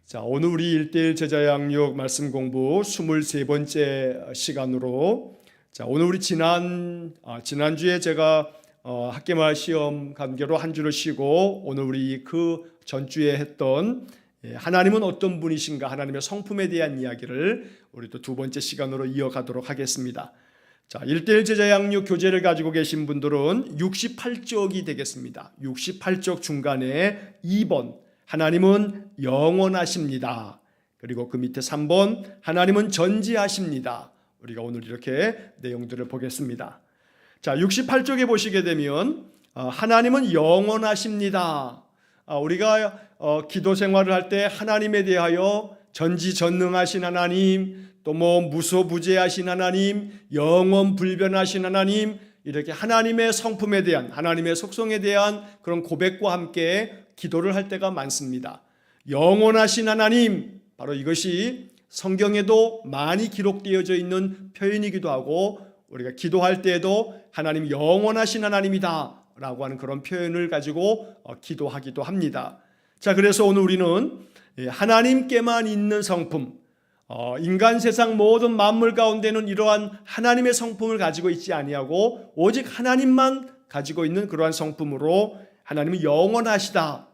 자, 오늘 우리 1:1 제자 양육 말씀 공부 23번째 시간으로, 자, 오늘 우리 지난주에 제가 학기말 시험 관계로 한 주를 쉬고, 오늘 우리 그 전주에 했던 하나님은 어떤 분이신가, 하나님의 성품에 대한 이야기를 우리 또 두 번째 시간으로 이어가도록 하겠습니다. 자, 1:1 제자 양육 교재를 가지고 계신 분들은 68쪽이 되겠습니다. 68쪽 중간에 2번 하나님은 영원하십니다. 그리고 그 밑에 3번 하나님은 전지하십니다. 우리가 오늘 이렇게 내용들을 보겠습니다. 자, 68쪽에 보시게 되면 하나님은 영원하십니다. 우리가 기도 생활을 할 때 하나님에 대하여 전지전능하신 하나님, 또 무소부재하신 하나님, 영원불변하신 하나님, 이렇게 하나님의 성품에 대한, 하나님의 속성에 대한 그런 고백과 함께 기도를 할 때가 많습니다. 영원하신 하나님, 바로 이것이 성경에도 많이 기록되어져 있는 표현이기도 하고, 우리가 기도할 때에도 하나님 영원하신 하나님이다 라고 하는 그런 표현을 가지고 기도하기도 합니다. 자, 그래서 오늘 우리는 하나님께만 있는 성품, 인간 세상 모든 만물 가운데는 이러한 하나님의 성품을 가지고 있지 아니하고 오직 하나님만 가지고 있는 그러한 성품으로 하나님은 영원하시다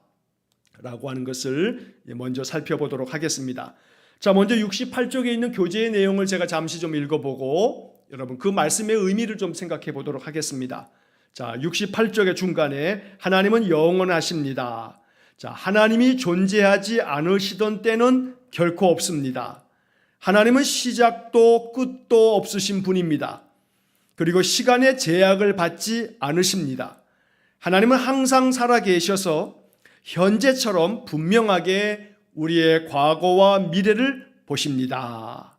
라고 하는 것을 먼저 살펴보도록 하겠습니다. 자, 먼저 68쪽에 있는 교재의 내용을 제가 잠시 좀 읽어보고 여러분 그 말씀의 의미를 좀 생각해 보도록 하겠습니다. 자, 68쪽의 중간에 하나님은 영원하십니다. 자, 하나님이 존재하지 않으시던 때는 결코 없습니다. 하나님은 시작도 끝도 없으신 분입니다. 그리고 시간의 제약을 받지 않으십니다. 하나님은 항상 살아 계셔서 현재처럼 분명하게 우리의 과거와 미래를 보십니다.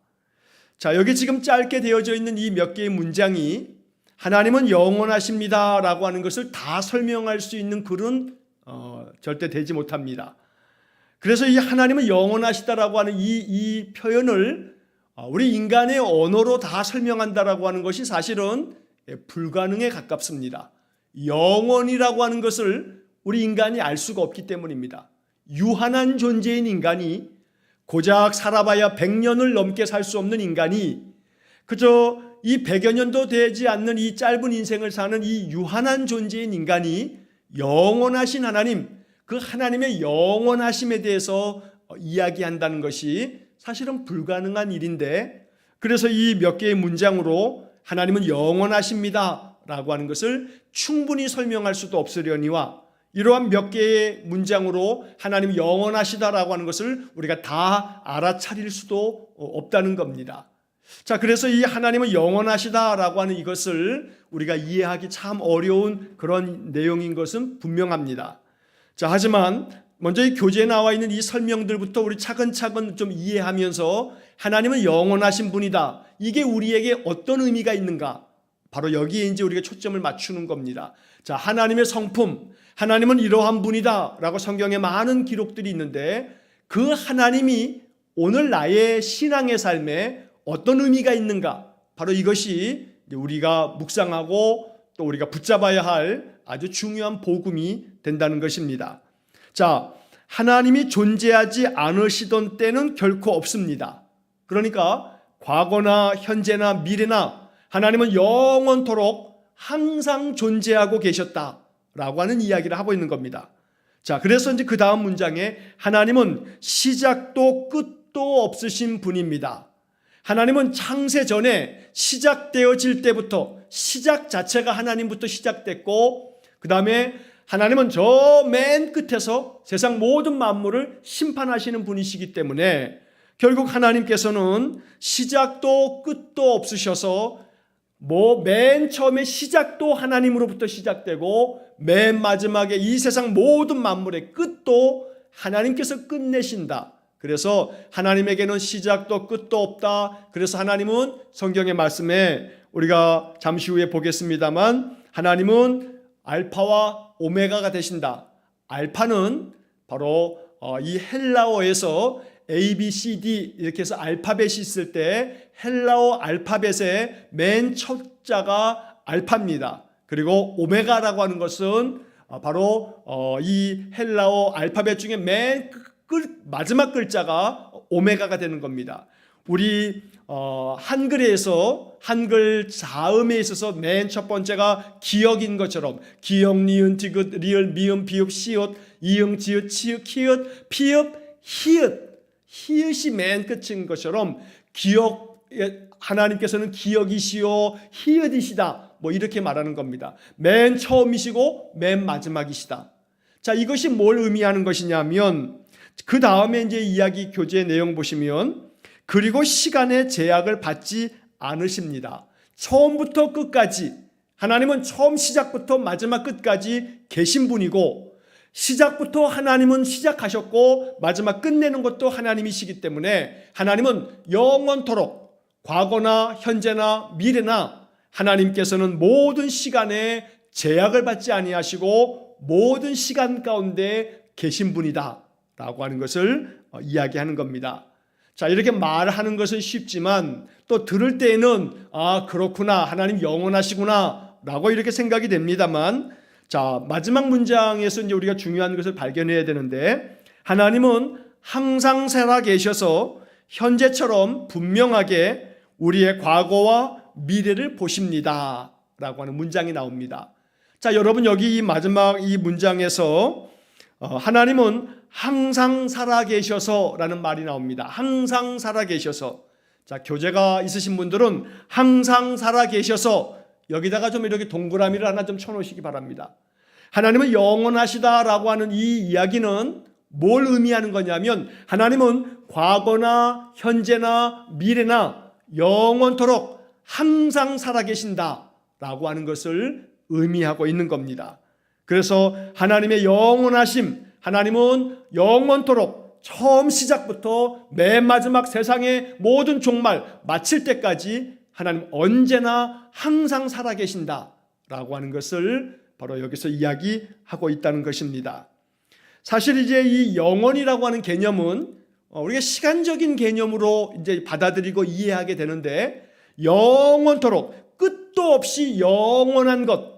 자, 여기 지금 짧게 되어져 있는 이 몇 개의 문장이 하나님은 영원하십니다 라고 하는 것을 다 설명할 수 있는 글은 절대 되지 못합니다. 그래서 이 하나님은 영원하시다라고 하는 이 표현을 우리 인간의 언어로 다 설명한다라고 하는 것이 사실은 불가능에 가깝습니다. 영원이라고 하는 것을 우리 인간이 알 수가 없기 때문입니다. 유한한 존재인 인간이, 고작 살아봐야 100년을 넘게 살 수 없는 인간이 그저 이 100여 년도 되지 않는 이 짧은 인생을 사는 이 유한한 존재인 인간이 영원하신 하나님, 그 하나님의 영원하심에 대해서 이야기한다는 것이 사실은 불가능한 일인데, 그래서 이 몇 개의 문장으로 하나님은 영원하십니다 라고 하는 것을 충분히 설명할 수도 없으려니와, 이러한 몇 개의 문장으로 하나님 영원하시다라고 하는 것을 우리가 다 알아차릴 수도 없다는 겁니다. 자, 그래서 이 하나님은 영원하시다라고 하는 이것을 우리가 이해하기 참 어려운 그런 내용인 것은 분명합니다. 자, 하지만 먼저 이 교재에 나와 있는 이 설명들부터 우리 차근차근 좀 이해하면서 하나님은 영원하신 분이다, 이게 우리에게 어떤 의미가 있는가, 바로 여기에 이제 우리가 초점을 맞추는 겁니다. 자, 하나님의 성품, 하나님은 이러한 분이다 라고 성경에 많은 기록들이 있는데, 그 하나님이 오늘 나의 신앙의 삶에 어떤 의미가 있는가, 바로 이것이 우리가 묵상하고 또 우리가 붙잡아야 할 아주 중요한 복음이 된다는 것입니다. 자, 하나님이 존재하지 않으시던 때는 결코 없습니다. 그러니까 과거나 현재나 미래나 하나님은 영원토록 항상 존재하고 계셨다라고 하는 이야기를 하고 있는 겁니다. 자, 그래서 이제 그 다음 문장에 하나님은 시작도 끝도 없으신 분입니다. 하나님은 창세 전에 시작되어질 때부터, 시작 자체가 하나님부터 시작됐고, 그 다음에 하나님은 저 맨 끝에서 세상 모든 만물을 심판하시는 분이시기 때문에 결국 하나님께서는 시작도 끝도 없으셔서 맨 처음에 시작도 하나님으로부터 시작되고 맨 마지막에 이 세상 모든 만물의 끝도 하나님께서 끝내신다. 그래서 하나님에게는 시작도 끝도 없다. 그래서 하나님은 성경의 말씀에 우리가 잠시 후에 보겠습니다만 하나님은 알파와 오메가가 되신다. 알파는 바로 이 헬라어에서 A, B, C, D 이렇게 해서 알파벳이 있을 때 헬라어 알파벳의 맨 첫 자가 알파입니다. 그리고 오메가라고 하는 것은 바로 이 헬라어 알파벳 중에 맨 마지막 글자가 오메가가 되는 겁니다. 우리 한글에서 한글 자음에 있어서 맨 첫 번째가 기역인 것처럼 기역, 니은, 디귿, 리을, 미음, 비읍, 시옷, 이응, 지읒, 치읓, 키읓, 피읍, 히읗이 맨 끝인 것처럼 기역, 하나님께서는 기역이시오 히읗이시다 뭐 이렇게 말하는 겁니다. 맨 처음이시고 맨 마지막이시다. 자, 이것이 뭘 의미하는 것이냐면 그 다음에 이제 이야기 교재 내용 보시면 그리고 시간의 제약을 받지 않으십니다. 처음부터 끝까지 하나님은 처음 시작부터 마지막 끝까지 계신 분이고 시작부터 하나님은 시작하셨고 마지막 끝내는 것도 하나님이시기 때문에 하나님은 영원토록 과거나 현재나 미래나 하나님께서는 모든 시간에 제약을 받지 아니하시고 모든 시간 가운데 계신 분이다 라고 하는 것을 이야기하는 겁니다. 자, 이렇게 말하는 것은 쉽지만 또 들을 때에는 그렇구나, 하나님 영원하시구나 라고 이렇게 생각이 됩니다만, 자, 마지막 문장에서 이제 우리가 중요한 것을 발견해야 되는데 하나님은 항상 살아 계셔서 현재처럼 분명하게 우리의 과거와 미래를 보십니다 라고 하는 문장이 나옵니다. 자, 여러분 여기 이 마지막 이 문장에서 하나님은 항상 살아계셔서 라는 말이 나옵니다. 항상 살아계셔서. 자, 교재가 있으신 분들은 항상 살아계셔서 여기다가 좀 이렇게 동그라미를 하나 좀 쳐놓으시기 바랍니다. 하나님은 영원하시다라고 하는 이 이야기는 뭘 의미하는 거냐면 하나님은 과거나 현재나 미래나 영원토록 항상 살아계신다라고 하는 것을 의미하고 있는 겁니다. 그래서 하나님의 영원하심, 하나님은 영원토록 처음 시작부터 맨 마지막 세상의 모든 종말 마칠 때까지 하나님 언제나 항상 살아계신다라고 하는 것을 바로 여기서 이야기하고 있다는 것입니다. 사실 이제 이 영원이라고 하는 개념은 우리가 시간적인 개념으로 이제 받아들이고 이해하게 되는데 영원토록 끝도 없이 영원한 것,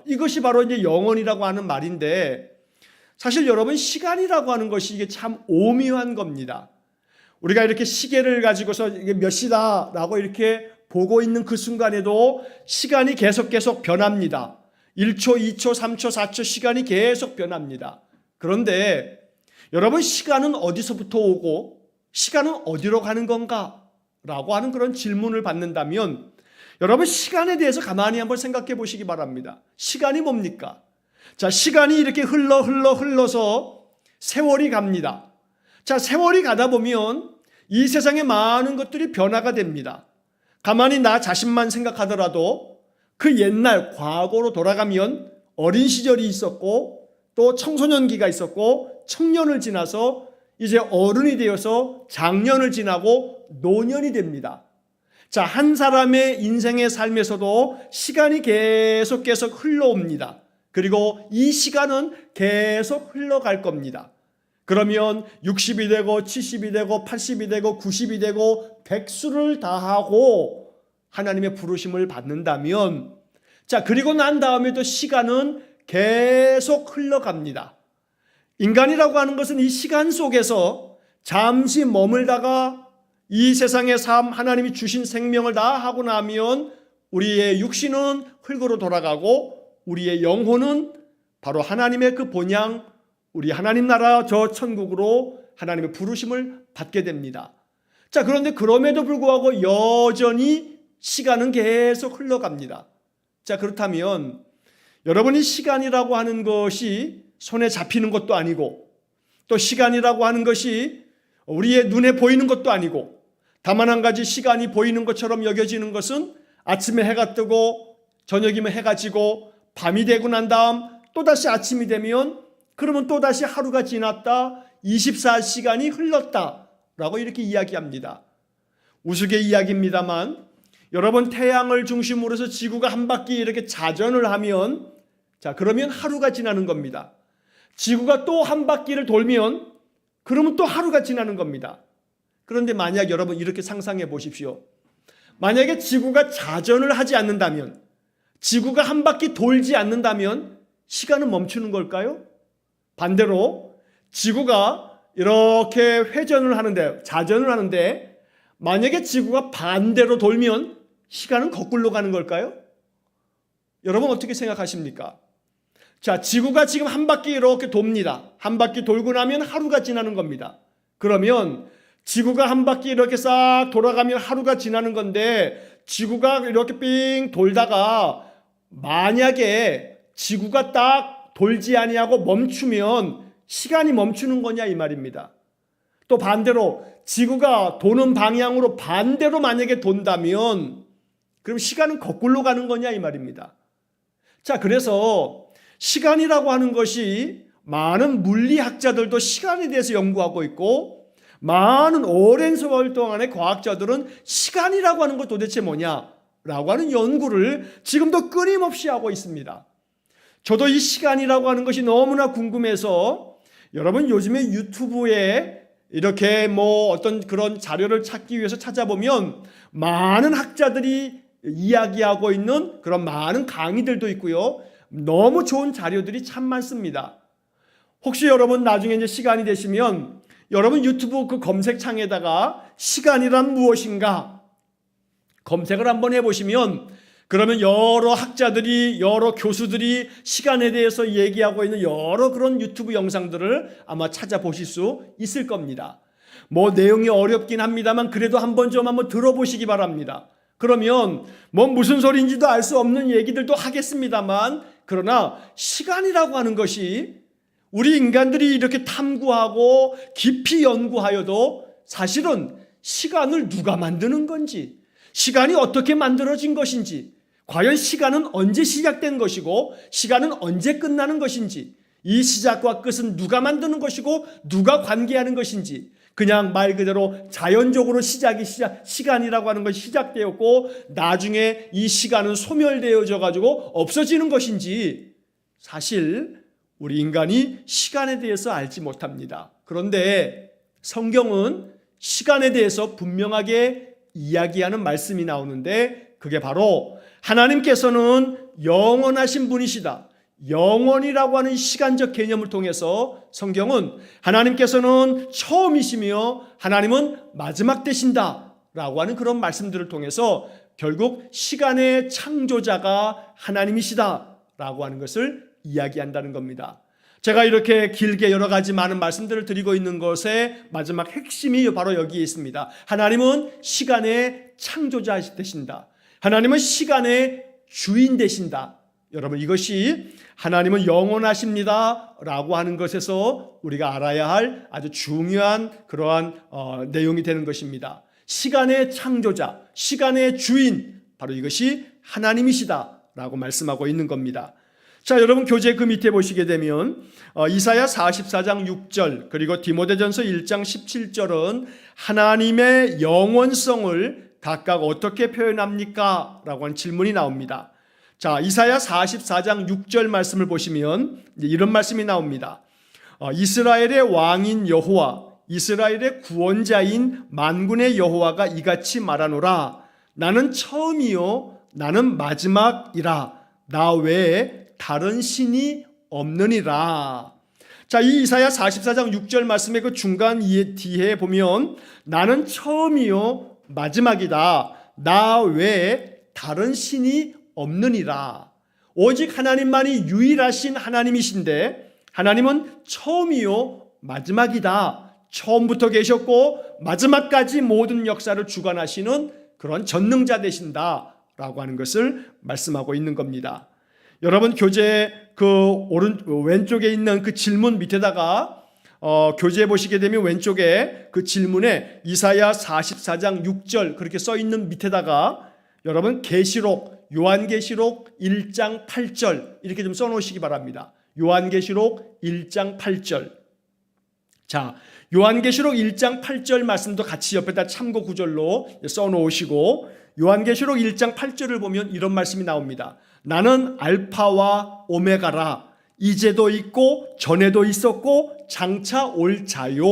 이것이 바로 이제 영원이라고 하는 말인데 사실 여러분 시간이라고 하는 것이 이게 참 오묘한 겁니다. 우리가 이렇게 시계를 가지고서 이게 몇 시다라고 이렇게 보고 있는 그 순간에도 시간이 계속 변합니다. 1초, 2초, 3초, 4초 시간이 계속 변합니다. 그런데 여러분 시간은 어디서부터 오고 시간은 어디로 가는 건가? 라고 하는 그런 질문을 받는다면 여러분 시간에 대해서 가만히 한번 생각해 보시기 바랍니다. 시간이 뭡니까? 자, 시간이 이렇게 흘러서 세월이 갑니다. 자, 세월이 가다 보면 이 세상에 많은 것들이 변화가 됩니다. 가만히 나 자신만 생각하더라도 그 옛날 과거로 돌아가면 어린 시절이 있었고 또 청소년기가 있었고 청년을 지나서 이제 어른이 되어서 장년을 지나고 노년이 됩니다. 자, 한 사람의 인생의 삶에서도 시간이 계속 흘러옵니다. 그리고 이 시간은 계속 흘러갈 겁니다. 그러면 60이 되고 70이 되고 80이 되고 90이 되고 100수를 다하고 하나님의 부르심을 받는다면 자, 그리고 난 다음에도 시간은 계속 흘러갑니다. 인간이라고 하는 것은 이 시간 속에서 잠시 머물다가 이 세상의 삶, 하나님이 주신 생명을 다 하고 나면 우리의 육신은 흙으로 돌아가고 우리의 영혼은 바로 하나님의 그 본향, 우리 하나님 나라 저 천국으로 하나님의 부르심을 받게 됩니다. 자, 그런데 그럼에도 불구하고 여전히 시간은 계속 흘러갑니다. 자, 그렇다면 여러분이 시간이라고 하는 것이 손에 잡히는 것도 아니고 또 시간이라고 하는 것이 우리의 눈에 보이는 것도 아니고 다만 한 가지 시간이 보이는 것처럼 여겨지는 것은 아침에 해가 뜨고 저녁이면 해가 지고 밤이 되고 난 다음 또다시 아침이 되면 그러면 또다시 하루가 지났다 24시간이 흘렀다라고 이렇게 이야기합니다. 우스개 이야기입니다만 여러분 태양을 중심으로 해서 지구가 한 바퀴 이렇게 자전을 하면 자, 그러면 하루가 지나는 겁니다. 지구가 또 한 바퀴를 돌면 그러면 또 하루가 지나는 겁니다. 그런데 만약 여러분 이렇게 상상해 보십시오. 만약에 지구가 자전을 하지 않는다면 지구가 한 바퀴 돌지 않는다면 시간은 멈추는 걸까요? 반대로 지구가 이렇게 회전을 하는데, 자전을 하는데 만약에 지구가 반대로 돌면 시간은 거꾸로 가는 걸까요? 여러분 어떻게 생각하십니까? 자, 지구가 지금 한 바퀴 이렇게 돕니다. 한 바퀴 돌고 나면 하루가 지나는 겁니다. 그러면 지구가 한 바퀴 이렇게 싹 돌아가면 하루가 지나는 건데, 지구가 이렇게 삥 돌다가 만약에 지구가 딱 돌지 아니하고 멈추면 시간이 멈추는 거냐 이 말입니다. 또 반대로 지구가 도는 방향으로 반대로 만약에 돈다면 그럼 시간은 거꾸로 가는 거냐 이 말입니다. 자, 그래서 시간이라고 하는 것이 많은 물리학자들도 시간에 대해서 연구하고 있고, 많은 오랜 세월 동안의 과학자들은 시간이라고 하는 것 도대체 뭐냐라고 하는 연구를 지금도 끊임없이 하고 있습니다. 저도 이 시간이라고 하는 것이 너무나 궁금해서 여러분 요즘에 유튜브에 이렇게 어떤 그런 자료를 찾기 위해서 찾아보면 많은 학자들이 이야기하고 있는 그런 많은 강의들도 있고요. 너무 좋은 자료들이 참 많습니다. 혹시 여러분 나중에 이제 시간이 되시면 여러분 유튜브 그 검색창에다가 시간이란 무엇인가 검색을 한번 해보시면, 그러면 여러 학자들이, 여러 교수들이 시간에 대해서 얘기하고 있는 여러 그런 유튜브 영상들을 아마 찾아보실 수 있을 겁니다. 내용이 어렵긴 합니다만 그래도 한번 들어보시기 바랍니다. 그러면 무슨 소리인지도 알 수 없는 얘기들도 하겠습니다만, 그러나 시간이라고 하는 것이 우리 인간들이 이렇게 탐구하고 깊이 연구하여도 사실은 시간을 누가 만드는 건지, 시간이 어떻게 만들어진 것인지, 과연 시간은 언제 시작된 것이고 시간은 언제 끝나는 것인지, 이 시작과 끝은 누가 만드는 것이고 누가 관계하는 것인지, 그냥 말 그대로 자연적으로 시간이라고 하는 것이 시작되었고 나중에 이 시간은 소멸되어져 가지고 없어지는 것인지, 사실 우리 인간이 시간에 대해서 알지 못합니다. 그런데 성경은 시간에 대해서 분명하게 이야기하는 말씀이 나오는데, 그게 바로 하나님께서는 영원하신 분이시다. 영원이라고 하는 시간적 개념을 통해서 성경은 하나님께서는 처음이시며 하나님은 마지막 되신다 라고 하는 그런 말씀들을 통해서 결국 시간의 창조자가 하나님이시다 라고 하는 것을 이야기한다는 겁니다. 제가 이렇게 길게 여러 가지 많은 말씀들을 드리고 있는 것의 마지막 핵심이 바로 여기에 있습니다. 하나님은 시간의 창조자 되신다. 하나님은 시간의 주인 되신다. 여러분, 이것이 하나님은 영원하십니다 라고 하는 것에서 우리가 알아야 할 아주 중요한 그러한 내용이 되는 것입니다. 시간의 창조자, 시간의 주인, 바로 이것이 하나님이시다 라고 말씀하고 있는 겁니다. 자, 여러분 교재 그 밑에 보시게 되면 이사야 44장 6절 그리고 디모데전서 1장 17절은 하나님의 영원성을 각각 어떻게 표현합니까? 라고 하는 질문이 나옵니다. 자, 이사야 44장 6절 말씀을 보시면 이런 말씀이 나옵니다. 이스라엘의 왕인 여호와, 이스라엘의 구원자인 만군의 여호와가 이같이 말하노라. 나는 처음이요 나는 마지막이라. 나 외에 다른 신이 없느니라. 자, 이 이사야 44장 6절 말씀의 그 중간 뒤에 보면 나는 처음이요 마지막이다. 나 외에 다른 신이 없느니라. 오직 하나님만이 유일하신 하나님이신데, 하나님은 처음이요 마지막이다. 처음부터 계셨고 마지막까지 모든 역사를 주관하시는 그런 전능자 되신다라고 하는 것을 말씀하고 있는 겁니다. 여러분 교재 그 왼쪽에 있는 그 질문 밑에다가 교재에 보시게 되면 왼쪽에 그 질문에 이사야 44장 6절 그렇게 써 있는 밑에다가 여러분 계시록 요한계시록 1장 8절 이렇게 좀 써놓으시기 바랍니다. 요한계시록 1장 8절. 자, 요한계시록 1장 8절 말씀도 같이 옆에다 참고 구절로 써놓으시고, 요한계시록 1장 8절을 보면 이런 말씀이 나옵니다. 나는 알파와 오메가라. 이제도 있고 전에도 있었고 장차 올 자요.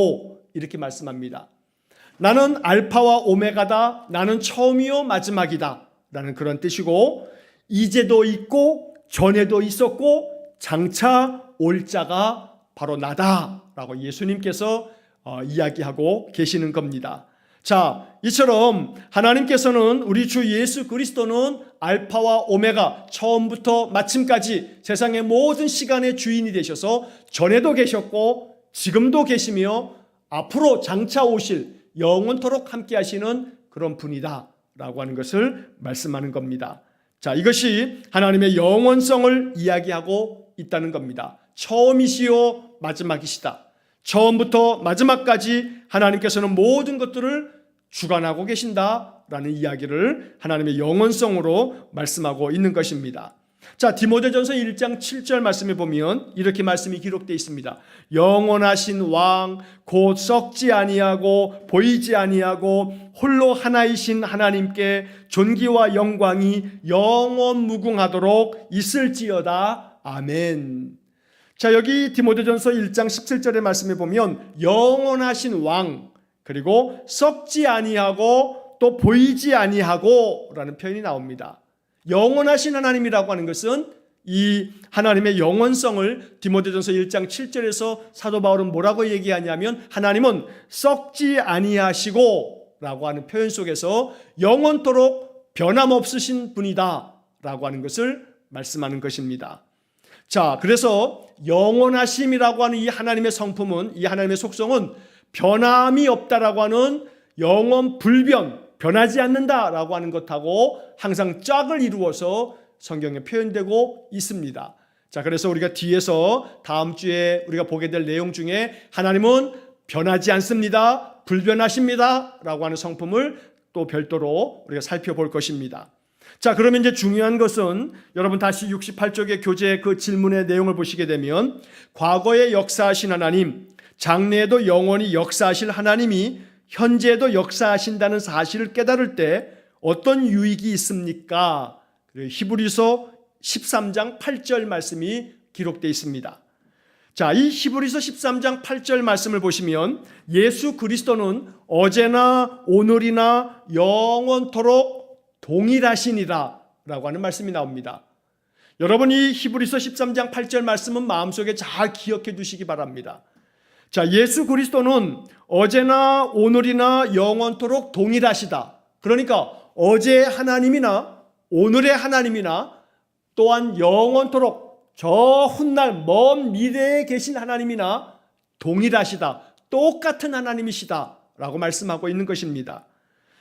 이렇게 말씀합니다. 나는 알파와 오메가다. 나는 처음이요 마지막이다 라는 그런 뜻이고, 이제도 있고 전에도 있었고 장차 올 자가 바로 나다 라고 예수님께서 이야기하고 계시는 겁니다. 자, 이처럼 하나님께서는 우리 주 예수 그리스도는 알파와 오메가, 처음부터 마침까지 세상의 모든 시간의 주인이 되셔서 전에도 계셨고 지금도 계시며 앞으로 장차 오실 영원토록 함께 하시는 그런 분이다 라고 하는 것을 말씀하는 겁니다. 자, 이것이 하나님의 영원성을 이야기하고 있다는 겁니다. 처음이시요 마지막이시다. 처음부터 마지막까지 하나님께서는 모든 것들을 주관하고 계신다라는 이야기를 하나님의 영원성으로 말씀하고 있는 것입니다. 자, 디모데전서 1장 7절 말씀에 보면 이렇게 말씀이 기록되어 있습니다. 영원하신 왕 곧 썩지 아니하고 보이지 아니하고 홀로 하나이신 하나님께 존귀와 영광이 영원 무궁하도록 있을지어다. 아멘. 자, 여기 디모데전서 1장 17절의 말씀에 보면 영원하신 왕 그리고 썩지 아니하고 또 보이지 아니하고 라는 표현이 나옵니다. 영원하신 하나님이라고 하는 것은 이 하나님의 영원성을 디모데전서 1장 7절에서 사도 바울은 뭐라고 얘기하냐면 하나님은 썩지 아니하시고 라고 하는 표현 속에서 영원토록 변함없으신 분이다 라고 하는 것을 말씀하는 것입니다. 자, 그래서 영원하심이라고 하는 이 하나님의 성품은, 이 하나님의 속성은 변함이 없다라고 하는 영원 불변, 변하지 않는다라고 하는 것하고 항상 짝을 이루어서 성경에 표현되고 있습니다. 자, 그래서 우리가 뒤에서 다음 주에 우리가 보게 될 내용 중에 하나님은 변하지 않습니다, 불변하십니다 라고 하는 성품을 또 별도로 우리가 살펴볼 것입니다. 자, 그러면 이제 중요한 것은 여러분 다시 68쪽의 교재 그 질문의 내용을 보시게 되면 과거에 역사하신 하나님, 장래에도 영원히 역사하실 하나님이 현재에도 역사하신다는 사실을 깨달을 때 어떤 유익이 있습니까? 히브리서 13장 8절 말씀이 기록되어 있습니다. 자, 이 히브리서 13장 8절 말씀을 보시면 예수 그리스도는 어제나 오늘이나 영원토록 동일하시니라 라고 하는 말씀이 나옵니다. 여러분, 이 히브리서 13장 8절 말씀은 마음속에 잘 기억해 두시기 바랍니다. 자, 예수 그리스도는 어제나 오늘이나 영원토록 동일하시다. 그러니까 어제의 하나님이나 오늘의 하나님이나 또한 영원토록 저 훗날 먼 미래에 계신 하나님이나 동일하시다. 똑같은 하나님이시다 라고 말씀하고 있는 것입니다.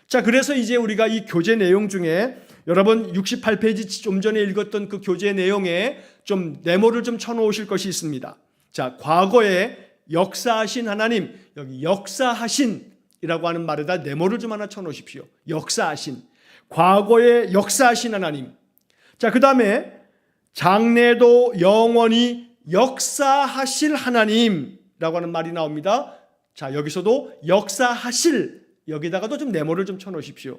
자, 그래서 이제 우리가 이 교재 내용 중에 여러분 68페이지 좀 전에 읽었던 그 교재 내용에 좀 네모를 좀 쳐놓으실 것이 있습니다. 자, 과거에 역사하신 하나님, 여기 역사하신이라고 하는 말에다 네모를 좀 하나 쳐놓으십시오. 역사하신, 과거에 역사하신 하나님. 자, 그 다음에 장래도 영원히 역사하실 하나님이라고 하는 말이 나옵니다. 자, 여기서도 역사하실, 여기다가도 좀 네모를 좀 쳐놓으십시오.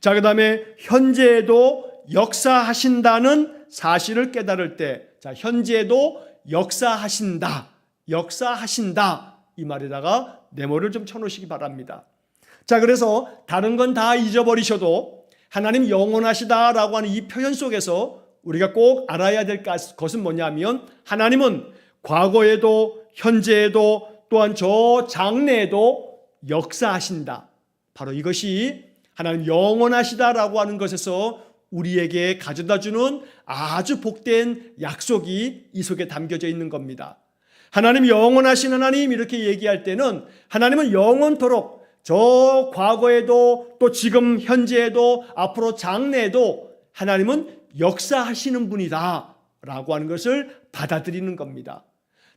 자, 그 다음에 현재에도 역사하신다는 사실을 깨달을 때, 자, 현재에도 역사하신다, 역사하신다 이 말에다가 네모를 좀 쳐놓으시기 바랍니다. 자, 그래서 다른 건 다 잊어버리셔도 하나님 영원하시다라고 하는 이 표현 속에서 우리가 꼭 알아야 될 것은 뭐냐면 하나님은 과거에도 현재에도 또한 저 장래에도 역사하신다. 바로 이것이 하나님 영원하시다라고 하는 것에서 우리에게 가져다주는 아주 복된 약속이 이 속에 담겨져 있는 겁니다. 하나님 영원하신 하나님 이렇게 얘기할 때는 하나님은 영원토록 저 과거에도 또 지금 현재에도 앞으로 장래에도 하나님은 역사하시는 분이다 라고 하는 것을 받아들이는 겁니다.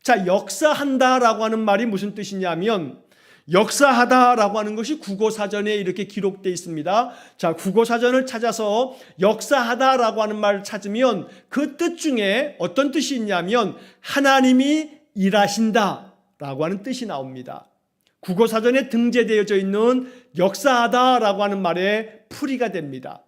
자, 역사한다라고 하는 말이 무슨 뜻이냐면 역사하다라고 하는 것이 국어사전에 이렇게 기록되어 있습니다. 자, 국어사전을 찾아서 역사하다라고 하는 말을 찾으면 그 뜻 중에 어떤 뜻이 있냐면 하나님이 일하신다라고 하는 뜻이 나옵니다. 국어사전에 등재되어져 있는 역사하다라고 하는 말의 풀이가 됩니다.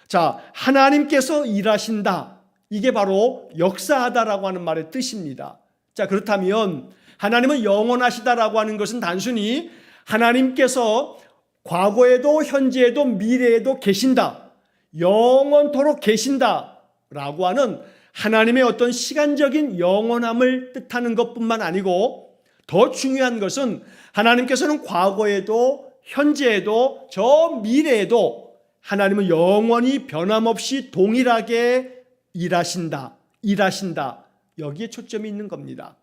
자, 하나님께서 일하신다. 이게 바로 역사하다라고 하는 말의 뜻입니다. 자, 그렇다면 하나님은 영원하시다라고 하는 것은 단순히 하나님께서 과거에도 현재에도 미래에도 계신다, 영원토록 계신다라고 하는 하나님의 어떤 시간적인 영원함을 뜻하는 것뿐만 아니고 더 중요한 것은 하나님께서는 과거에도 현재에도 저 미래에도 하나님은 영원히 변함없이 동일하게 일하신다. 여기에 초점이 있는 겁니다.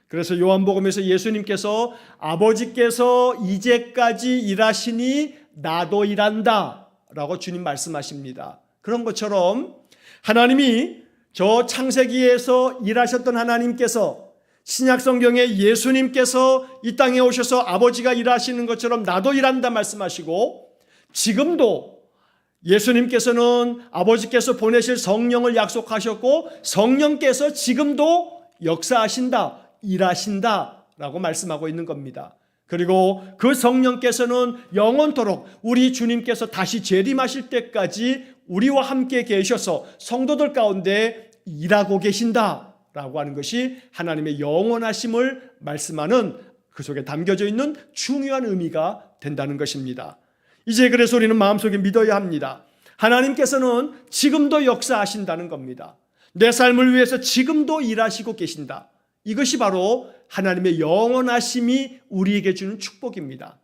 그래서 요한복음에서 예수님께서 아버지께서 이제까지 일하시니 나도 일한다 라고 주님 말씀하십니다. 그런 것처럼 하나님이 저 창세기에서 일하셨던 하나님께서 신약성경에 예수님께서 이 땅에 오셔서 아버지가 일하시는 것처럼 나도 일한다 말씀하시고, 지금도 예수님께서는 아버지께서 보내실 성령을 약속하셨고 성령께서 지금도 역사하신다, 일하신다 라고 말씀하고 있는 겁니다. 그리고 그 성령께서는 영원토록 우리 주님께서 다시 재림하실 때까지 우리와 함께 계셔서 성도들 가운데 일하고 계신다 라고 하는 것이 하나님의 영원하심을 말씀하는 그 속에 담겨져 있는 중요한 의미가 된다는 것입니다. 이제 그래서 우리는 마음속에 믿어야 합니다. 하나님께서는 지금도 역사하신다는 겁니다. 내 삶을 위해서 지금도 일하시고 계신다. 이것이 바로 하나님의 영원하심이 우리에게 주는 축복입니다.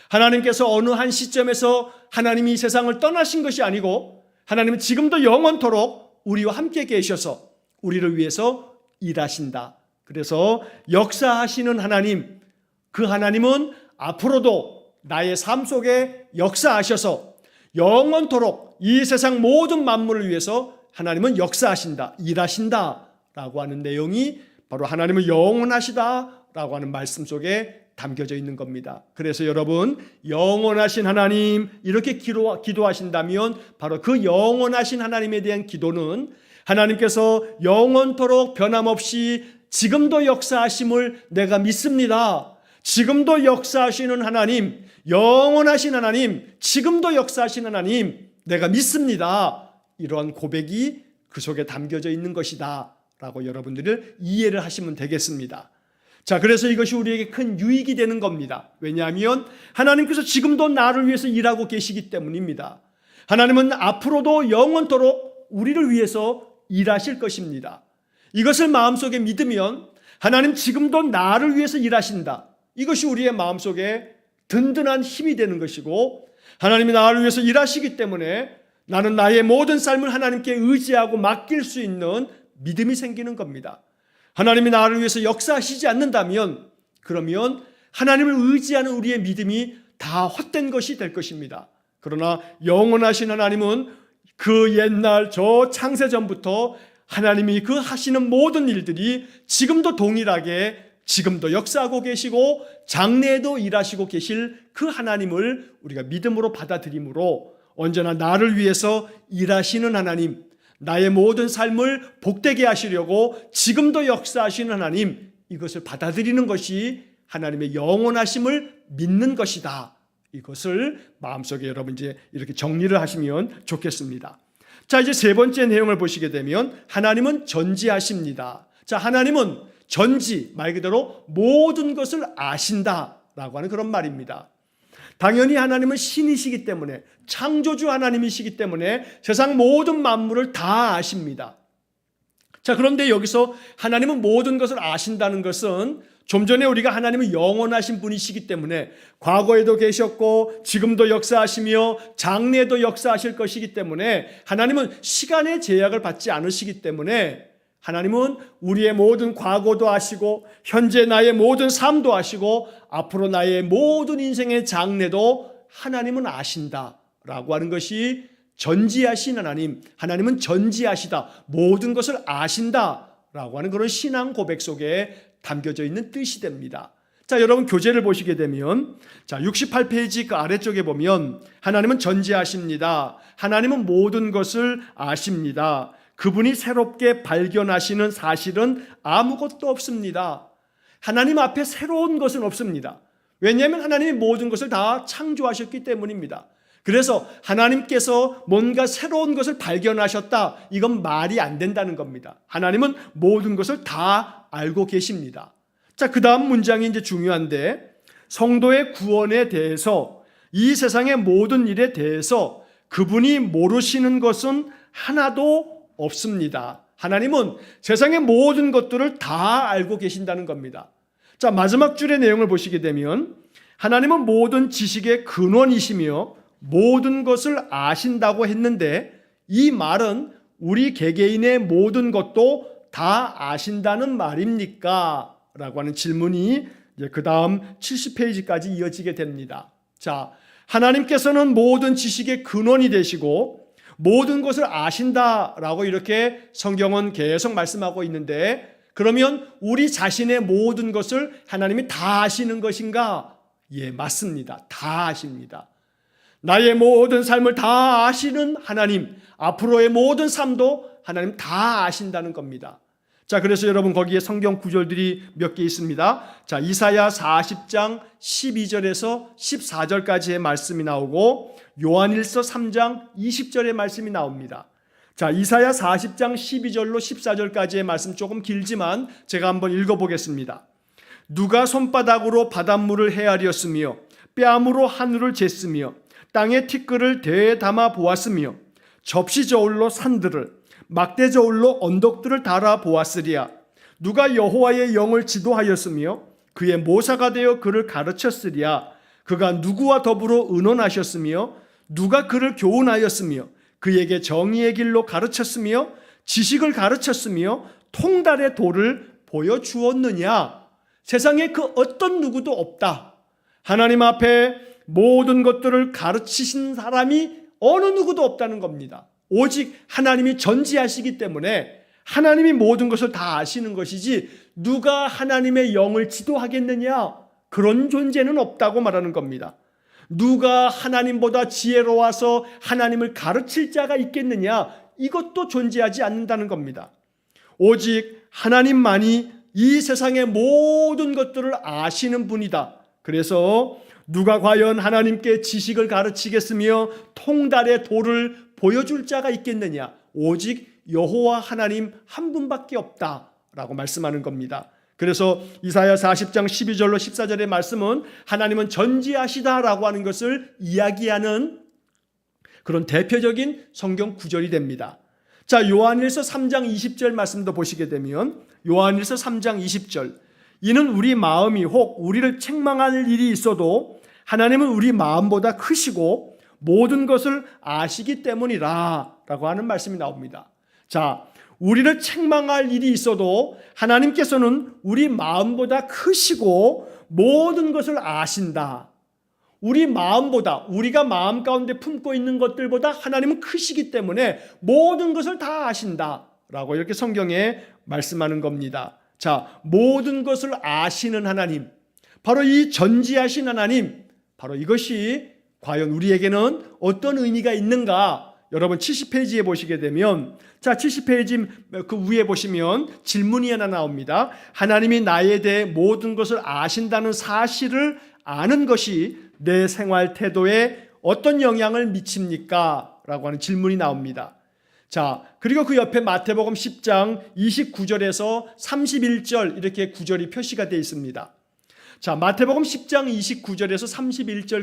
하나님께서 어느 한 시점에서 하나님이 이 세상을 떠나신 것이 아니고 하나님은 지금도 영원토록 우리와 함께 계셔서 우리를 위해서 일하신다. 그래서 역사하시는 하나님, 그 하나님은 앞으로도 나의 삶 속에 역사하셔서 영원토록 이 세상 모든 만물을 위해서 하나님은 역사하신다, 일하신다 라고 하는 내용이 바로 하나님은 영원하시다 라고 하는 말씀 속에 담겨져 있는 겁니다. 그래서 여러분, 영원하신 하나님 이렇게 기도하신다면 바로 그 영원하신 하나님에 대한 기도는 하나님께서 영원토록 변함없이 지금도 역사하심을 내가 믿습니다. 지금도 역사하시는 하나님, 영원하신 하나님, 지금도 역사하시는 하나님 내가 믿습니다. 이러한 고백이 그 속에 담겨져 있는 것이다 라고 여러분들을 이해를 하시면 되겠습니다. 자, 그래서 이것이 우리에게 큰 유익이 되는 겁니다. 왜냐하면 하나님께서 지금도 나를 위해서 일하고 계시기 때문입니다. 하나님은 앞으로도 영원토록 우리를 위해서 일하실 것입니다. 이것을 마음속에 믿으면 하나님 지금도 나를 위해서 일하신다. 이것이 우리의 마음속에 든든한 힘이 되는 것이고, 하나님이 나를 위해서 일하시기 때문에 나는 나의 모든 삶을 하나님께 의지하고 맡길 수 있는 믿음이 생기는 겁니다. 하나님이 나를 위해서 역사하시지 않는다면 그러면 하나님을 의지하는 우리의 믿음이 다 헛된 것이 될 것입니다. 그러나 영원하신 하나님은 그 옛날 저 창세전부터 하나님이 그 하시는 모든 일들이 지금도 동일하게 지금도 역사하고 계시고 장래에도 일하시고 계실 그 하나님을 우리가 믿음으로 받아들임으로 언제나 나를 위해서 일하시는 하나님, 나의 모든 삶을 복되게 하시려고 지금도 역사하시는 하나님, 이것을 받아들이는 것이 하나님의 영원하심을 믿는 것이다. 이것을 마음속에 여러분 이제 이렇게 정리를 하시면 좋겠습니다. 자, 이제 세 번째 내용을 보시게 되면 하나님은 전지하십니다. 자, 하나님은 전지, 말 그대로 모든 것을 아신다라고 하는 그런 말입니다. 당연히 하나님은 신이시기 때문에, 창조주 하나님이시기 때문에 세상 모든 만물을 다 아십니다. 자, 그런데 여기서 하나님은 모든 것을 아신다는 것은 좀 전에 우리가 하나님은 영원하신 분이시기 때문에 과거에도 계셨고 지금도 역사하시며 장래에도 역사하실 것이기 때문에 하나님은 시간의 제약을 받지 않으시기 때문에 하나님은 우리의 모든 과거도 아시고 현재 나의 모든 삶도 아시고 앞으로 나의 모든 인생의 장래도 하나님은 아신다라고 하는 것이 전지하신 하나님, 하나님은 전지하시다, 모든 것을 아신다라고 하는 그런 신앙 고백 속에 담겨져 있는 뜻이 됩니다. 자, 여러분 교재를 보시게 되면 자, 68페이지 그 아래쪽에 보면 하나님은 전지하십니다. 하나님은 모든 것을 아십니다. 그분이 새롭게 발견하시는 사실은 아무것도 없습니다. 하나님 앞에 새로운 것은 없습니다. 왜냐하면 하나님이 모든 것을 다 창조하셨기 때문입니다. 그래서 하나님께서 뭔가 새로운 것을 발견하셨다, 이건 말이 안 된다는 겁니다. 하나님은 모든 것을 다 알고 계십니다. 자, 그 다음 문장이 이제 중요한데, 성도의 구원에 대해서, 이 세상의 모든 일에 대해서 그분이 모르시는 것은 하나도 없습니다. 하나님은 세상의 모든 것들을 다 알고 계신다는 겁니다. 자, 마지막 줄의 내용을 보시게 되면 하나님은 모든 지식의 근원이시며 모든 것을 아신다고 했는데 이 말은 우리 개개인의 모든 것도 다 아신다는 말입니까? 라고 하는 질문이 그 다음 70페이지까지 이어지게 됩니다. 자, 하나님께서는 모든 지식의 근원이 되시고 모든 것을 아신다라고 이렇게 성경은 계속 말씀하고 있는데, 그러면 우리 자신의 모든 것을 하나님이 다 아시는 것인가? 예, 맞습니다. 다 아십니다. 나의 모든 삶을 다 아시는 하나님, 앞으로의 모든 삶도 하나님 다 아신다는 겁니다. 자, 그래서 여러분 거기에 성경 구절들이 몇 개 있습니다. 자, 이사야 40장 12절에서 14절까지의 말씀이 나오고 요한일서 3장 20절의 말씀이 나옵니다. 자, 이사야 40장 12절로 14절까지의 말씀 조금 길지만 제가 한번 읽어보겠습니다. 누가 손바닥으로 바닷물을 헤아렸으며 뺨으로 하늘을 쟀으며 땅의 티끌을 대에 담아 보았으며 접시 저울로 산들을 막대 저울로 언덕들을 달아 보았으리야. 누가 여호와의 영을 지도하였으며 그의 모사가 되어 그를 가르쳤으리야. 그가 누구와 더불어 의논하셨으며 누가 그를 교훈하였으며 그에게 정의의 길로 가르쳤으며 지식을 가르쳤으며 통달의 도를 보여주었느냐. 세상에 그 어떤 누구도 없다. 하나님 앞에 모든 것들을 가르치신 사람이 어느 누구도 없다는 겁니다. 오직 하나님이 전지하시기 때문에 하나님이 모든 것을 다 아시는 것이지 누가 하나님의 영을 지도하겠느냐, 그런 존재는 없다고 말하는 겁니다. 누가 하나님보다 지혜로워서 하나님을 가르칠 자가 있겠느냐, 이것도 존재하지 않는다는 겁니다. 오직 하나님만이 이 세상의 모든 것들을 아시는 분이다. 그래서 누가 과연 하나님께 지식을 가르치겠으며 통달의 도를 보여줄 자가 있겠느냐, 오직 여호와 하나님 한 분밖에 없다라고 말씀하는 겁니다. 그래서 이사야 40장 12절로 14절의 말씀은 하나님은 전지하시다라고 하는 것을 이야기하는 그런 대표적인 성경 구절이 됩니다. 자, 요한일서 3장 20절 말씀도 보시게 되면 요한일서 3장 20절, 이는 우리 마음이 혹 우리를 책망할 일이 있어도 하나님은 우리 마음보다 크시고 모든 것을 아시기 때문이라 라고 하는 말씀이 나옵니다. 자, 우리를 책망할 일이 있어도 하나님께서는 우리 마음보다 크시고 모든 것을 아신다. 우리 마음보다, 우리가 마음 가운데 품고 있는 것들보다 하나님은 크시기 때문에 모든 것을 다 아신다 라고 이렇게 성경에 말씀하는 겁니다. 자, 모든 것을 아시는 하나님, 바로 이 전지하신 하나님, 바로 이것이 과연 우리에게는 어떤 의미가 있는가? 여러분 70페이지에 보시게 되면, 자, 70페이지 그 위에 보시면 질문이 하나 나옵니다. 하나님이 나에 대해 모든 것을 아신다는 사실을 아는 것이 내 생활 태도에 어떤 영향을 미칩니까? 라고 하는 질문이 나옵니다. 자, 그리고 그 옆에 마태복음 10장 29절에서 31절 이렇게 구절이 표시가 되어 있습니다. 자, 마태복음 10장 29절에서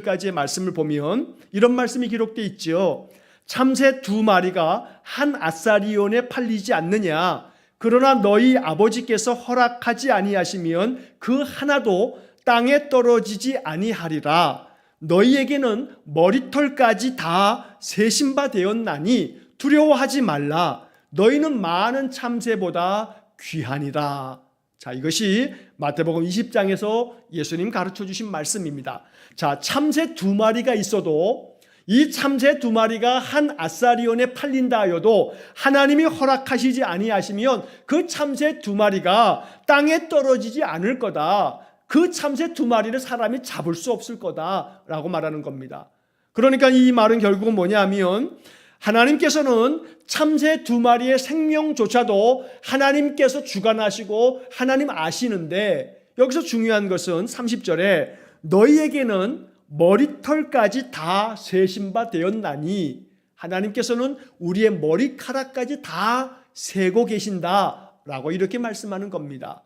31절까지의 말씀을 보면 이런 말씀이 기록되어 있죠. 참새 2마리가 한 아사리온에 팔리지 않느냐. 그러나 너희 아버지께서 허락하지 아니하시면 그 하나도 땅에 떨어지지 아니하리라. 너희에게는 머리털까지 다 세신 바 되었나니 두려워하지 말라. 너희는 많은 참새보다 귀하니라. 자, 이것이 마태복음 20장에서 예수님 가르쳐 주신 말씀입니다. 자, 참새 2마리가 있어도 이 참새 2마리가 한 아사리온에 팔린다 하여도 하나님이 허락하시지 아니하시면 그 참새 2마리가 땅에 떨어지지 않을 거다. 그 참새 2마리를 사람이 잡을 수 없을 거다라고 말하는 겁니다. 그러니까 이 말은 결국은 뭐냐면 하나님께서는 참새 2마리의 생명조차도 하나님께서 주관하시고 하나님 아시는데, 여기서 중요한 것은 30절에 너희에게는 머리털까지 다 세신 바 되었나니, 하나님께서는 우리의 머리카락까지 다 세고 계신다라고 이렇게 말씀하는 겁니다.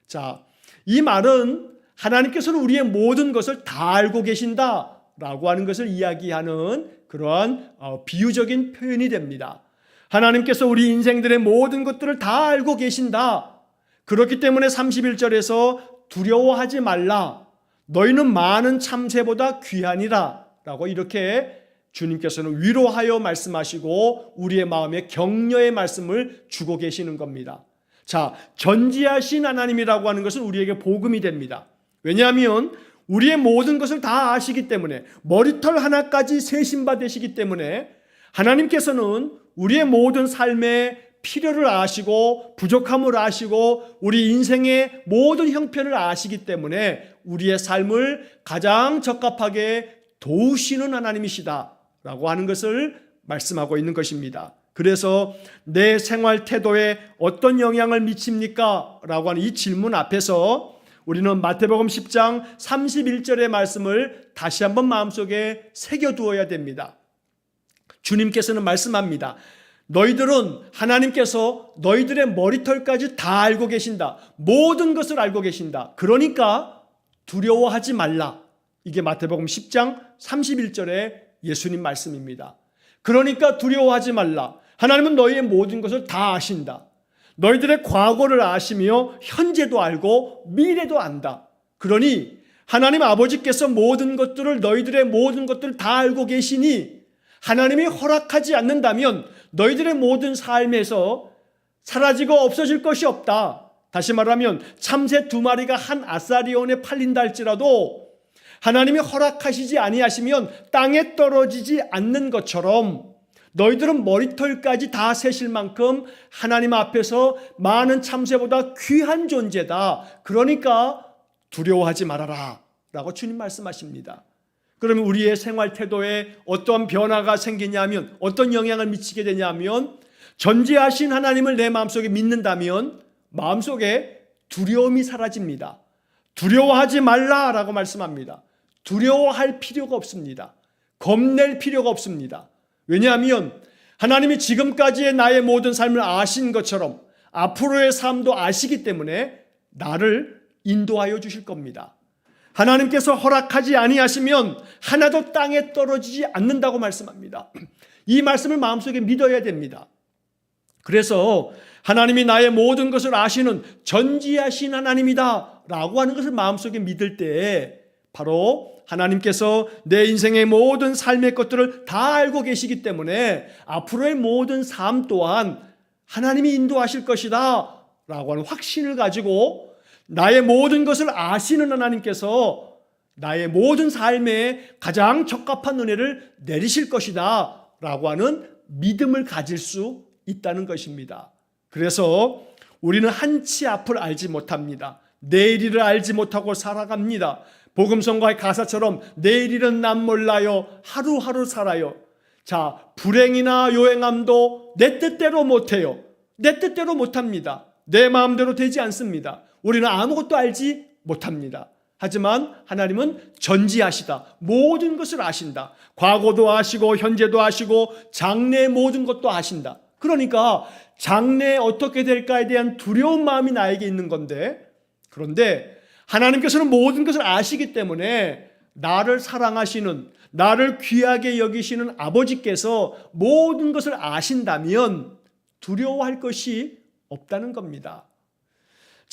자, 이 말은 하나님께서는 우리의 모든 것을 다 알고 계신다라고 하는 것을 이야기하는 그러한 비유적인 표현이 됩니다. 하나님께서 우리 인생들의 모든 것들을 다 알고 계신다. 그렇기 때문에 31절에서 두려워하지 말라. 너희는 많은 참새보다 귀하니라. 라고 이렇게 주님께서는 위로하여 말씀하시고 우리의 마음에 격려의 말씀을 주고 계시는 겁니다. 자, 전지하신 하나님이라고 하는 것은 우리에게 복음이 됩니다. 왜냐하면 우리의 모든 것을 다 아시기 때문에, 머리털 하나까지 세신 바 되시기 때문에 하나님께서는 우리의 모든 삶의 필요를 아시고 부족함을 아시고 우리 인생의 모든 형편을 아시기 때문에 우리의 삶을 가장 적합하게 도우시는 하나님이시다라고 하는 것을 말씀하고 있는 것입니다. 그래서 내 생활 태도에 어떤 영향을 미칩니까? 라고 하는 이 질문 앞에서 우리는 마태복음 10장 31절의 말씀을 다시 한번 마음속에 새겨두어야 됩니다. 주님께서는 말씀합니다. 너희들은 하나님께서 너희들의 머리털까지 다 알고 계신다. 모든 것을 알고 계신다. 그러니까 두려워하지 말라. 이게 마태복음 10장 31절의 예수님 말씀입니다. 그러니까 두려워하지 말라. 하나님은 너희의 모든 것을 다 아신다. 너희들의 과거를 아시며 현재도 알고 미래도 안다. 그러니 하나님 아버지께서 모든 것들을, 너희들의 모든 것들을 다 알고 계시니 하나님이 허락하지 않는다면 너희들의 모든 삶에서 사라지고 없어질 것이 없다. 다시 말하면 참새 2마리가 한 아사리온에 팔린다 할지라도 하나님이 허락하시지 아니하시면 땅에 떨어지지 않는 것처럼 너희들은 머리털까지 다 세실 만큼 하나님 앞에서 많은 참새보다 귀한 존재다. 그러니까 두려워하지 말아라 라고 주님 말씀하십니다. 그러면 우리의 생활 태도에 어떤 변화가 생기냐면, 어떤 영향을 미치게 되냐면, 전지하신 하나님을 내 마음속에 믿는다면 마음속에 두려움이 사라집니다. 두려워하지 말라라고 말씀합니다. 두려워할 필요가 없습니다. 겁낼 필요가 없습니다. 왜냐하면 하나님이 지금까지의 나의 모든 삶을 아신 것처럼 앞으로의 삶도 아시기 때문에 나를 인도하여 주실 겁니다. 하나님께서 허락하지 아니하시면 하나도 땅에 떨어지지 않는다고 말씀합니다. 이 말씀을 마음속에 믿어야 됩니다. 그래서 하나님이 나의 모든 것을 아시는 전지하신 하나님이다 라고 하는 것을 마음속에 믿을 때 바로 하나님께서 내 인생의 모든 삶의 것들을 다 알고 계시기 때문에 앞으로의 모든 삶 또한 하나님이 인도하실 것이다 라고 하는 확신을 가지고 나의 모든 것을 아시는 하나님께서 나의 모든 삶에 가장 적합한 은혜를 내리실 것이다 라고 하는 믿음을 가질 수 있다는 것입니다. 그래서 우리는 한치 앞을 알지 못합니다. 내일을 알지 못하고 살아갑니다. 복음성가의 가사처럼 내일일은 난 몰라요. 하루하루 살아요. 자, 불행이나 요행함도 내 뜻대로 못해요. 내 뜻대로 못합니다. 내 마음대로 되지 않습니다. 우리는 아무것도 알지 못합니다. 하지만 하나님은 전지하시다. 모든 것을 아신다. 과거도 아시고 현재도 아시고 장래의 모든 것도 아신다. 그러니까 장래에 어떻게 될까에 대한 두려운 마음이 나에게 있는 건데, 그런데 하나님께서는 모든 것을 아시기 때문에 나를 사랑하시는, 나를 귀하게 여기시는 아버지께서 모든 것을 아신다면 두려워할 것이 없다는 겁니다.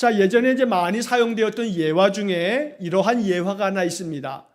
자, 예전에 이제 많이 사용되었던 예화 중에 이러한 예화가 하나 있습니다.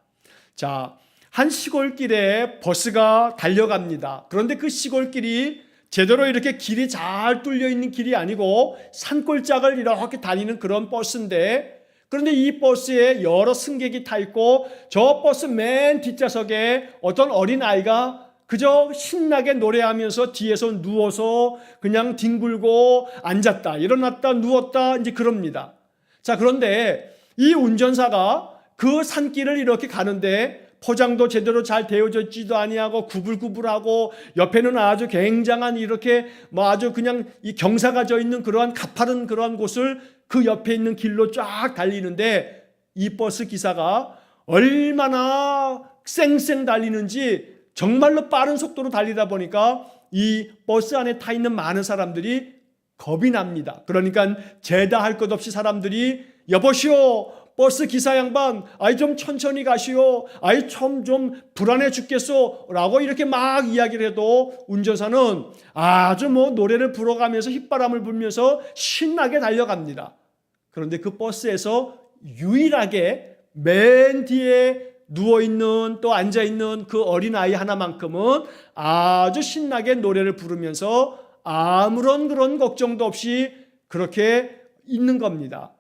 자, 한 시골길에 버스가 달려갑니다. 그런데 그 시골길이 제대로 이렇게 길이 잘 뚫려 있는 길이 아니고 산골짜기를 이렇게 다니는 그런 버스인데, 그런데 이 버스에 여러 승객이 타 있고 저 버스 맨 뒷좌석에 어떤 어린아이가 그저 신나게 노래하면서 뒤에서 누워서 그냥 뒹굴고 앉았다 일어났다 누웠다 이제 그럽니다. 자, 그런데 이 운전사가 그 산길을 이렇게 가는데 포장도 제대로 잘 되어져 있지도 아니하고 구불구불하고 옆에는 아주 굉장한 이렇게 아주 그냥 이 경사가 져 있는 그러한 가파른 그러한 곳을 그 옆에 있는 길로 쫙 달리는데 이 버스 기사가 얼마나 쌩쌩 달리는지 정말로 빠른 속도로 달리다 보니까 이 버스 안에 타 있는 많은 사람들이 겁이 납니다. 그러니까 제다할 것 없이 사람들이 여보시오 버스 기사 양반 아이 좀 천천히 가시오 아이 좀 불안해 죽겠소 라고 이렇게 막 이야기를 해도 운전사는 아주 노래를 불어가면서 휘바람을 불면서 신나게 달려갑니다. 그런데 그 버스에서 유일하게 맨 뒤에 누워있는 또 앉아있는 그 어린아이 하나만큼은 아주 신나게 노래를 부르면서 아무런 그런 걱정도 없이 그렇게 있는 겁니다.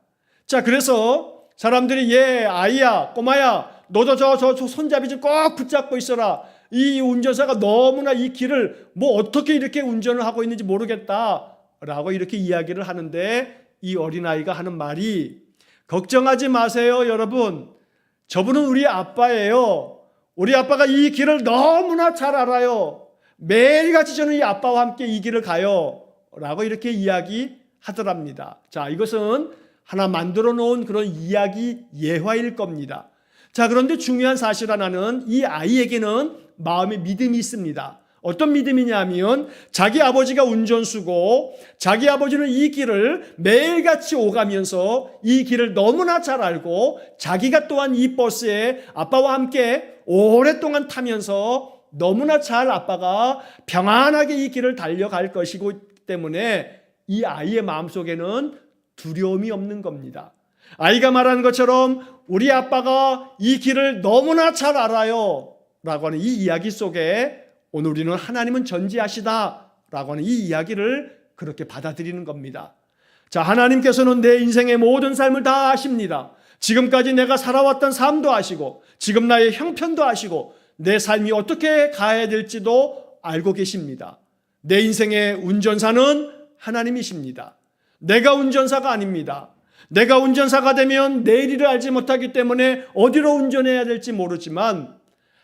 자, 그래서 사람들이 아이야, 꼬마야, 너도 저 손잡이 좀 꼭 붙잡고 있어라. 이 운전사가 너무나 이 길을 어떻게 이렇게 운전을 하고 있는지 모르겠다 라고 이렇게 이야기를 하는데, 이 어린아이가 하는 말이, 걱정하지 마세요 여러분, 저분은 우리 아빠예요. 우리 아빠가 이 길을 너무나 잘 알아요. 매일같이 저는 이 아빠와 함께 이 길을 가요 라고 이렇게 이야기하더랍니다. 자, 이것은 하나 만들어 놓은 그런 이야기 예화일 겁니다. 자, 그런데 중요한 사실 하나는, 이 아이에게는 마음의 믿음이 있습니다. 어떤 믿음이냐면, 자기 아버지가 운전수고 자기 아버지는 이 길을 매일같이 오가면서 이 길을 너무나 잘 알고, 자기가 또한 이 버스에 아빠와 함께 오랫동안 타면서 너무나 잘 아빠가 평안하게 이 길을 달려갈 것이기 때문에 이 아이의 마음속에는 두려움이 없는 겁니다. 아이가 말하는 것처럼 우리 아빠가 이 길을 너무나 잘 알아요 라고 하는 이 이야기 속에 오늘 우리는 하나님은 전지하시다 라고 하는 이 이야기를 그렇게 받아들이는 겁니다. 자, 하나님께서는 내 인생의 모든 삶을 다 아십니다. 지금까지 내가 살아왔던 삶도 아시고, 지금 나의 형편도 아시고, 내 삶이 어떻게 가야 될지도 알고 계십니다. 내 인생의 운전사는 하나님이십니다. 내가 운전사가 아닙니다. 내가 운전사가 되면 내일을 알지 못하기 때문에 어디로 운전해야 될지 모르지만,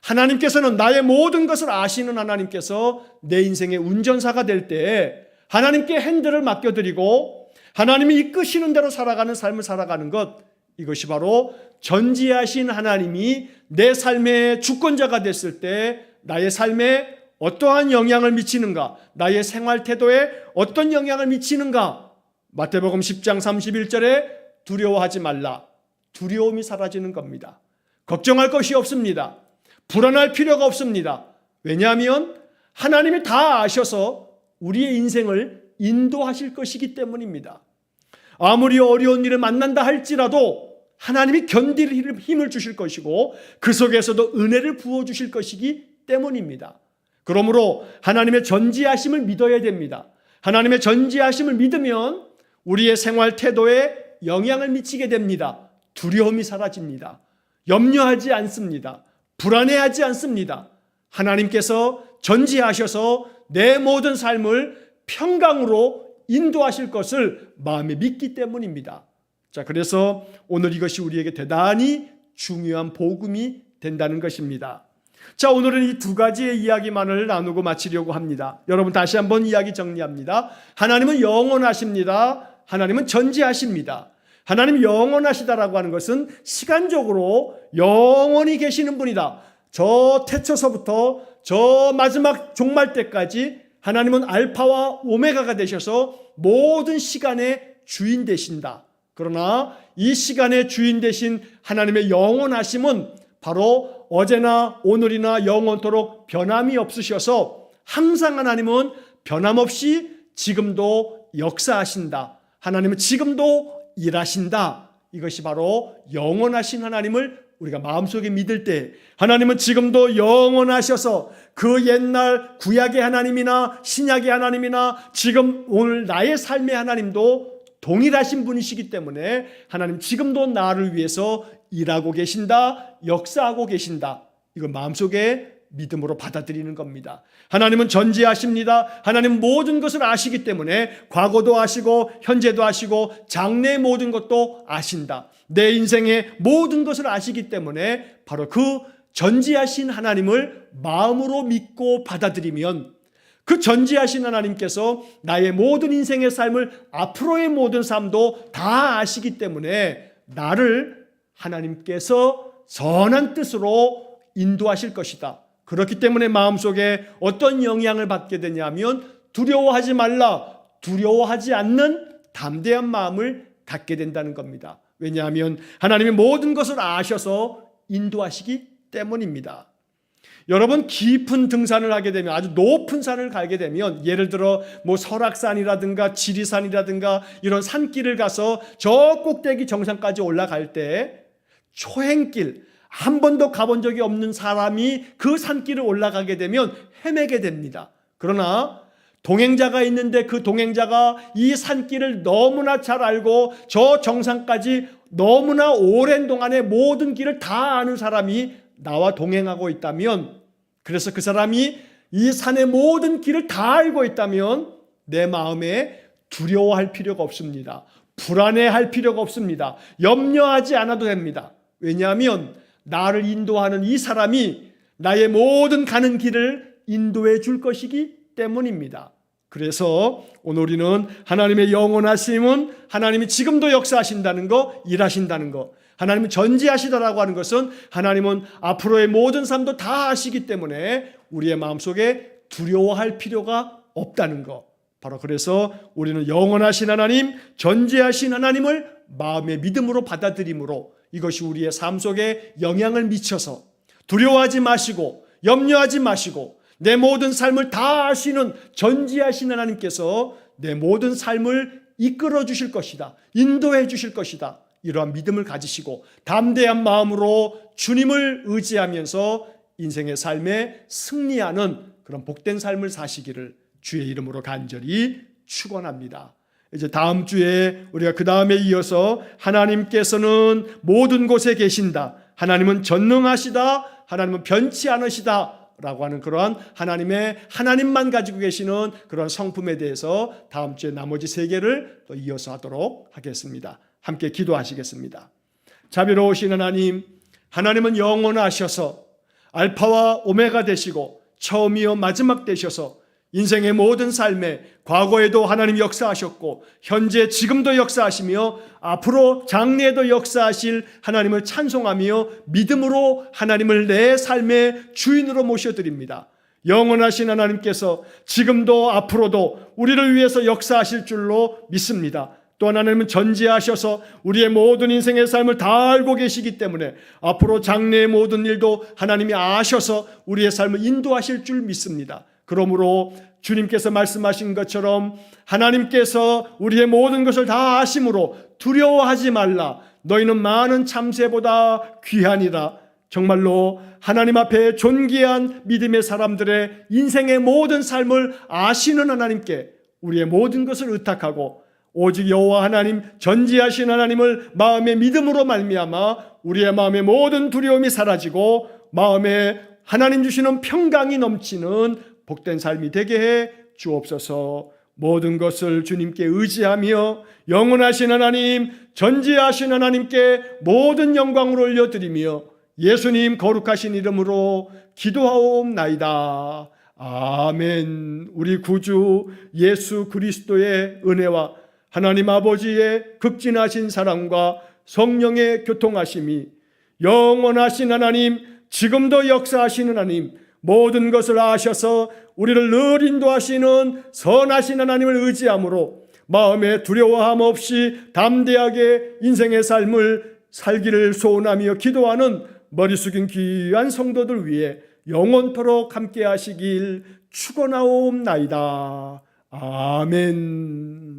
하나님께서는 나의 모든 것을 아시는 하나님께서 내 인생의 운전사가 될 때 하나님께 핸들을 맡겨드리고 하나님이 이끄시는 대로 살아가는 삶을 살아가는 것, 이것이 바로 전지하신 하나님이 내 삶의 주권자가 됐을 때 나의 삶에 어떠한 영향을 미치는가, 나의 생활 태도에 어떤 영향을 미치는가. 마태복음 10장 31절에 두려워하지 말라. 두려움이 사라지는 겁니다. 걱정할 것이 없습니다. 불안할 필요가 없습니다. 왜냐하면 하나님이 다 아셔서 우리의 인생을 인도하실 것이기 때문입니다. 아무리 어려운 일을 만난다 할지라도 하나님이 견딜 힘을 주실 것이고 그 속에서도 은혜를 부어주실 것이기 때문입니다. 그러므로 하나님의 전지하심을 믿어야 됩니다. 하나님의 전지하심을 믿으면 우리의 생활 태도에 영향을 미치게 됩니다. 두려움이 사라집니다. 염려하지 않습니다. 불안해하지 않습니다. 하나님께서 전지하셔서 내 모든 삶을 평강으로 인도하실 것을 마음에 믿기 때문입니다. 자, 그래서 오늘 이것이 우리에게 대단히 중요한 복음이 된다는 것입니다. 자, 오늘은 이 두 가지의 이야기만을 나누고 마치려고 합니다. 여러분, 다시 한번 이야기 정리합니다. 하나님은 영원하십니다. 하나님은 전지하십니다. 하나님 영원하시다라고 하는 것은 시간적으로 영원히 계시는 분이다. 저 태초서부터 저 마지막 종말 때까지 하나님은 알파와 오메가가 되셔서 모든 시간의 주인 되신다. 그러나 이 시간의 주인 되신 하나님의 영원하심은 바로 어제나 오늘이나 영원토록 변함이 없으셔서 항상 하나님은 변함없이 지금도 역사하신다. 하나님은 지금도 일하신다. 이것이 바로 영원하신 하나님을 우리가 마음속에 믿을 때, 하나님은 지금도 영원하셔서 그 옛날 구약의 하나님이나 신약의 하나님이나 지금 오늘 나의 삶의 하나님도 동일하신 분이시기 때문에 하나님 지금도 나를 위해서 일하고 계신다, 역사하고 계신다. 이걸 마음속에 믿음으로 받아들이는 겁니다. 하나님은 전지하십니다. 하나님은 모든 것을 아시기 때문에 과거도 아시고 현재도 아시고 장래의 모든 것도 아신다. 내 인생의 모든 것을 아시기 때문에 바로 그 전지하신 하나님을 마음으로 믿고 받아들이면 그 전지하신 하나님께서 나의 모든 인생의 삶을, 앞으로의 모든 삶도 다 아시기 때문에 나를 하나님께서 선한 뜻으로 인도하실 것이다. 그렇기 때문에 마음속에 어떤 영향을 받게 되냐면 두려워하지 말라, 두려워하지 않는 담대한 마음을 갖게 된다는 겁니다. 왜냐하면 하나님이 모든 것을 아셔서 인도하시기 때문입니다. 여러분 깊은 등산을 하게 되면, 아주 높은 산을 가게 되면, 예를 들어 뭐 설악산이라든가 지리산이라든가 이런 산길을 가서 저 꼭대기 정상까지 올라갈 때 초행길, 한 번도 가본 적이 없는 사람이 그 산길을 올라가게 되면 헤매게 됩니다. 그러나 동행자가 있는데 그 동행자가 이 산길을 너무나 잘 알고 저 정상까지 너무나 오랜 동안의 모든 길을 다 아는 사람이 나와 동행하고 있다면, 그래서 그 사람이 이 산의 모든 길을 다 알고 있다면 내 마음에 두려워할 필요가 없습니다. 불안해할 필요가 없습니다. 염려하지 않아도 됩니다. 왜냐하면 나를 인도하는 이 사람이 나의 모든 가는 길을 인도해 줄 것이기 때문입니다. 그래서 오늘 우리는 하나님의 영원하심은 하나님이 지금도 역사하신다는 거, 일하신다는 거, 하나님은 전지하시다라고 하는 것은 하나님은 앞으로의 모든 삶도 다 아시기 때문에 우리의 마음속에 두려워할 필요가 없다는 거. 바로 그래서 우리는 영원하신 하나님, 전지하신 하나님을 마음의 믿음으로 받아들임으로 이것이 우리의 삶 속에 영향을 미쳐서 두려워하지 마시고 염려하지 마시고 내 모든 삶을 다 아시는 전지하신 하나님께서 내 모든 삶을 이끌어 주실 것이다, 인도해 주실 것이다, 이러한 믿음을 가지시고 담대한 마음으로 주님을 의지하면서 인생의 삶에 승리하는 그런 복된 삶을 사시기를 주의 이름으로 간절히 축원합니다. 이제 다음 주에 우리가 그 다음에 이어서 하나님께서는 모든 곳에 계신다, 하나님은 전능하시다, 하나님은 변치 않으시다 라고 하는 그러한 하나님만 가지고 계시는 그런 성품에 대해서 다음 주에 나머지 세 개를 또 이어서 하도록 하겠습니다. 함께 기도하시겠습니다. 자비로우신 하나님, 하나님은 영원하셔서 알파와 오메가 되시고 처음이요 마지막 되셔서 인생의 모든 삶에 과거에도 하나님 역사하셨고 현재 지금도 역사하시며 앞으로 장래에도 역사하실 하나님을 찬송하며 믿음으로 하나님을 내 삶의 주인으로 모셔드립니다. 영원하신 하나님께서 지금도 앞으로도 우리를 위해서 역사하실 줄로 믿습니다. 또한 하나님은 전지하셔서 우리의 모든 인생의 삶을 다 알고 계시기 때문에 앞으로 장래의 모든 일도 하나님이 아셔서 우리의 삶을 인도하실 줄 믿습니다. 그러므로 주님께서 말씀하신 것처럼 하나님께서 우리의 모든 것을 다 아심으로 두려워하지 말라. 너희는 많은 참새보다 귀하니라. 정말로 하나님 앞에 존귀한 믿음의 사람들의 인생의 모든 삶을 아시는 하나님께 우리의 모든 것을 의탁하고 오직 여호와 하나님, 전지하신 하나님을 마음의 믿음으로 말미암아 우리의 마음의 모든 두려움이 사라지고 마음에 하나님 주시는 평강이 넘치는 복된 삶이 되게 해 주옵소서. 모든 것을 주님께 의지하며 영원하신 하나님, 전지하신 하나님께 모든 영광을 올려드리며 예수님 거룩하신 이름으로 기도하옵나이다. 아멘. 우리 구주 예수 그리스도의 은혜와 하나님 아버지의 극진하신 사랑과 성령의 교통하심이 영원하신 하나님, 지금도 역사하시는 하나님, 모든 것을 아셔서 우리를 늘 인도하시는 선하신 하나님을 의지함으로 마음에 두려워함 없이 담대하게 인생의 삶을 살기를 소원하며 기도하는 머리 숙인 귀한 성도들 위해 영원토록 함께 하시길 축원하옵나이다. 아멘.